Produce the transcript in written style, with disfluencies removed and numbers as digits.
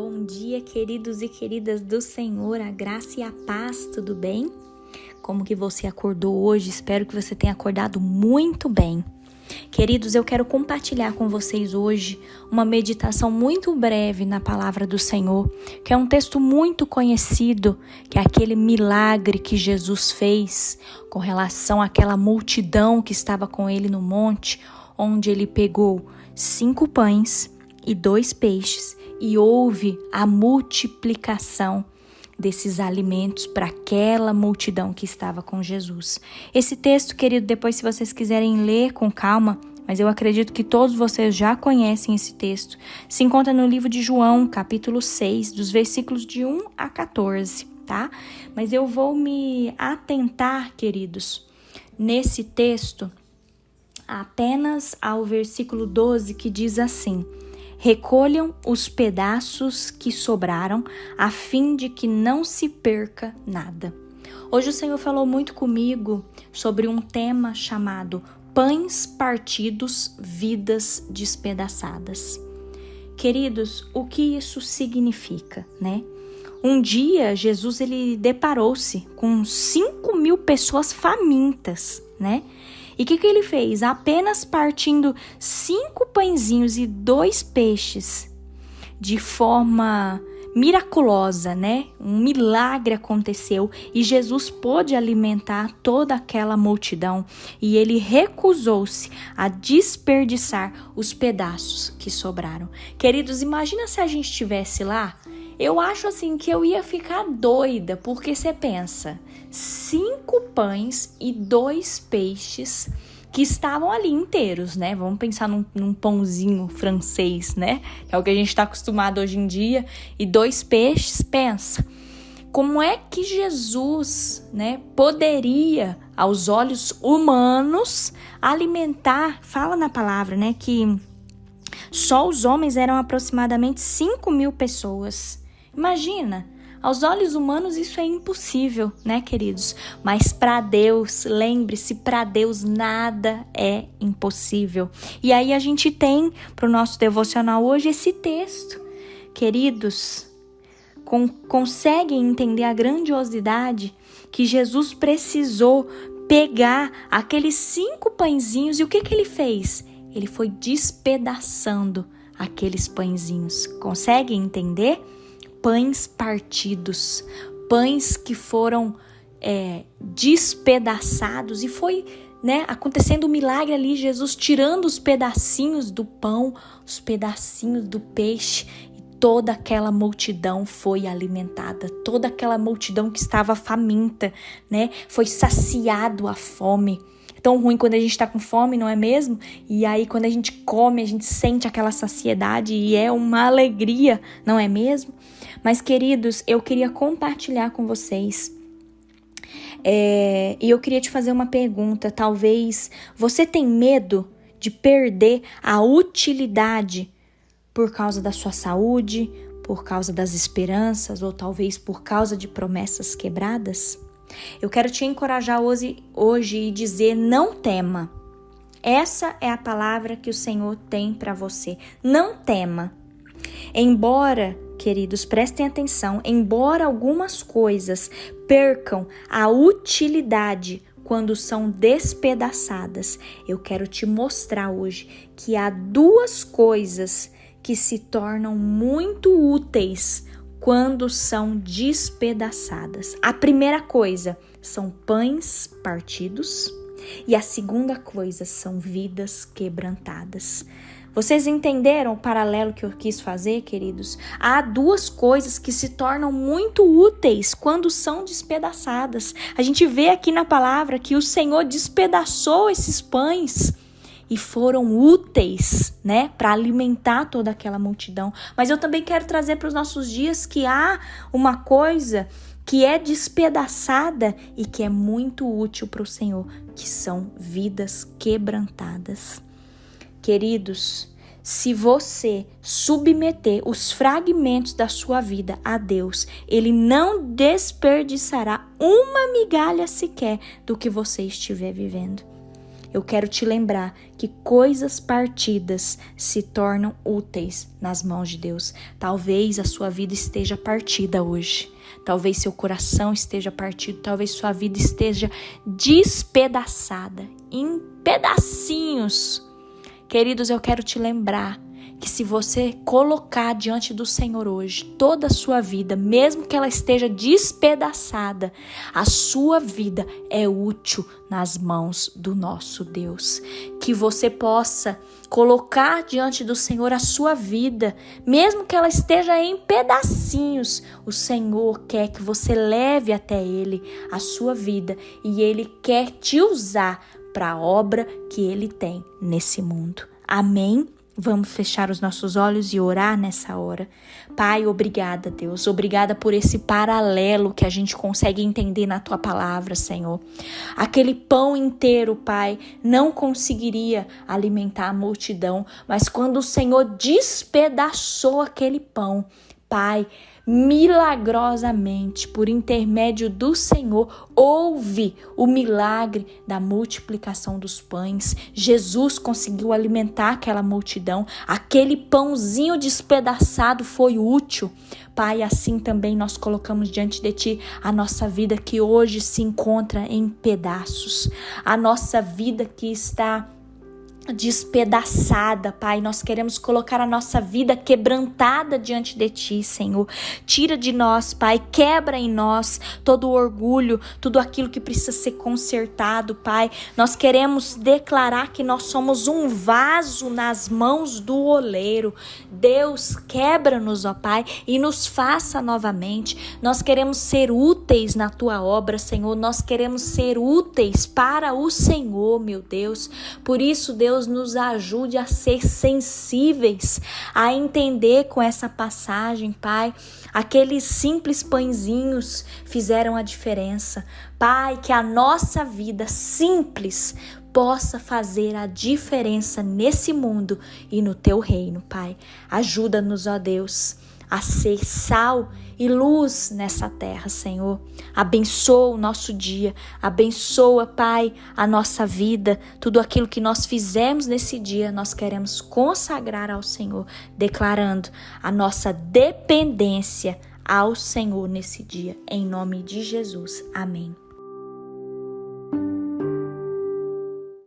Bom dia, queridos e queridas do Senhor, a graça e a paz, tudo bem? Como que você acordou hoje? Espero que você tenha acordado muito bem. Queridos, eu quero compartilhar com vocês hoje uma meditação muito breve na palavra do Senhor, que é um texto muito conhecido, que é aquele milagre que Jesus fez com relação àquela multidão que estava com ele no monte, onde ele pegou 5 pães e 2 peixes e houve a multiplicação desses alimentos para aquela multidão que estava com Jesus. Esse texto, querido, depois se vocês quiserem ler com calma, mas eu acredito que todos vocês já conhecem esse texto, se encontra no livro de João, capítulo 6, dos versículos de 1 a 14, tá? Mas eu vou me atentar, queridos, nesse texto apenas ao versículo 12, que diz assim: recolham os pedaços que sobraram, a fim de que não se perca nada. Hoje o Senhor falou muito comigo sobre um tema chamado pães partidos, vidas despedaçadas. Queridos, o que isso significa, né? Um dia, Jesus ele deparou-se com 5.000 pessoas famintas, né? E o que ele fez? Apenas partindo 5 pãezinhos e 2 peixes, de forma miraculosa, né? Um milagre aconteceu e Jesus pôde alimentar toda aquela multidão e ele recusou-se a desperdiçar os pedaços que sobraram. Queridos, imagina se a gente estivesse lá. Eu acho assim que eu ia ficar doida, porque você pensa, 5 pães e 2 peixes que estavam ali inteiros, né? Vamos pensar num pãozinho francês, né? Que é o que a gente está acostumado hoje em dia. E 2 peixes, pensa. Como é que Jesus, né, poderia, aos olhos humanos, alimentar? Fala na palavra, né, que só os homens eram aproximadamente 5.000 pessoas. Imagina, aos olhos humanos isso é impossível, né, queridos? Mas para Deus, lembre-se, para Deus nada é impossível. E aí a gente tem para o nosso devocional hoje esse texto. Queridos, conseguem entender a grandiosidade que Jesus precisou pegar aqueles 5 pãezinhos e o que ele fez? Ele foi despedaçando aqueles pãezinhos. Conseguem entender? Pães partidos, pães que foram despedaçados e foi, né, acontecendo um milagre ali, Jesus tirando os pedacinhos do pão, os pedacinhos do peixe e toda aquela multidão foi alimentada, toda aquela multidão que estava faminta, né, foi saciado a fome. Tão ruim quando a gente está com fome, não é mesmo? E aí quando a gente come, a gente sente aquela saciedade e é uma alegria, não é mesmo? Mas queridos, eu queria compartilhar com vocês e eu queria te fazer uma pergunta. Talvez você tenha medo de perder a utilidade por causa da sua saúde, por causa das esperanças ou talvez por causa de promessas quebradas? Eu quero te encorajar hoje e dizer: não tema. Essa é a palavra que o Senhor tem para você. Não tema. Embora, queridos, prestem atenção, embora algumas coisas percam a utilidade quando são despedaçadas, eu quero te mostrar hoje que há 2 coisas que se tornam muito úteis quando são despedaçadas. A primeira coisa são pães partidos e a segunda coisa são vidas quebrantadas. Vocês entenderam o paralelo que eu quis fazer, queridos? Há 2 coisas que se tornam muito úteis quando são despedaçadas. A gente vê aqui na palavra que o Senhor despedaçou esses pães e foram úteis, né, para alimentar toda aquela multidão. Mas eu também quero trazer para os nossos dias que há uma coisa que é despedaçada e que é muito útil para o Senhor, que são vidas quebrantadas. Queridos, se você submeter os fragmentos da sua vida a Deus, Ele não desperdiçará uma migalha sequer do que você estiver vivendo. eu quero te lembrar que coisas partidas se tornam úteis nas mãos de Deus. Talvez a sua vida esteja partida hoje. Talvez seu coração esteja partido. Talvez sua vida esteja despedaçada, em pedacinhos. Queridos, eu quero te lembrar que se você colocar diante do Senhor hoje toda a sua vida, mesmo que ela esteja despedaçada, a sua vida é útil nas mãos do nosso Deus. Que você possa colocar diante do Senhor a sua vida, mesmo que ela esteja em pedacinhos. O Senhor quer que você leve até Ele a sua vida e Ele quer te usar para a obra que Ele tem nesse mundo. Amém? Vamos fechar os nossos olhos e orar nessa hora. Pai, obrigada, Deus. Obrigada por esse paralelo que a gente consegue entender na Tua palavra, Senhor. Aquele pão inteiro, Pai, não conseguiria alimentar a multidão, mas quando o Senhor despedaçou aquele pão, Pai, milagrosamente, por intermédio do Senhor, houve o milagre da multiplicação dos pães. Jesus conseguiu alimentar aquela multidão. Aquele pãozinho despedaçado foi útil. Pai, assim também nós colocamos diante de Ti a nossa vida que hoje se encontra em pedaços. A nossa vida que está despedaçada, Pai. Nós queremos colocar a nossa vida quebrantada diante de Ti, Senhor. Tira de nós, Pai, quebra em nós todo o orgulho, tudo aquilo que precisa ser consertado, Pai. Nós queremos declarar que nós somos um vaso nas mãos do oleiro. Deus, quebra-nos, ó Pai, e nos faça novamente. Nós queremos ser úteis na Tua obra, Senhor. Nós queremos ser úteis para o Senhor, meu Deus. Por isso, Deus, nos ajude a ser sensíveis, a entender com essa passagem, Pai. Aqueles simples pãezinhos fizeram a diferença. Pai, que a nossa vida simples possa fazer a diferença nesse mundo e no Teu reino, Pai. Ajuda-nos, ó Deus, a ser sal e luz nessa terra, Senhor. Abençoa o nosso dia, abençoa, Pai, a nossa vida, tudo aquilo que nós fizemos nesse dia, nós queremos consagrar ao Senhor, declarando a nossa dependência ao Senhor nesse dia, em nome de Jesus. Amém.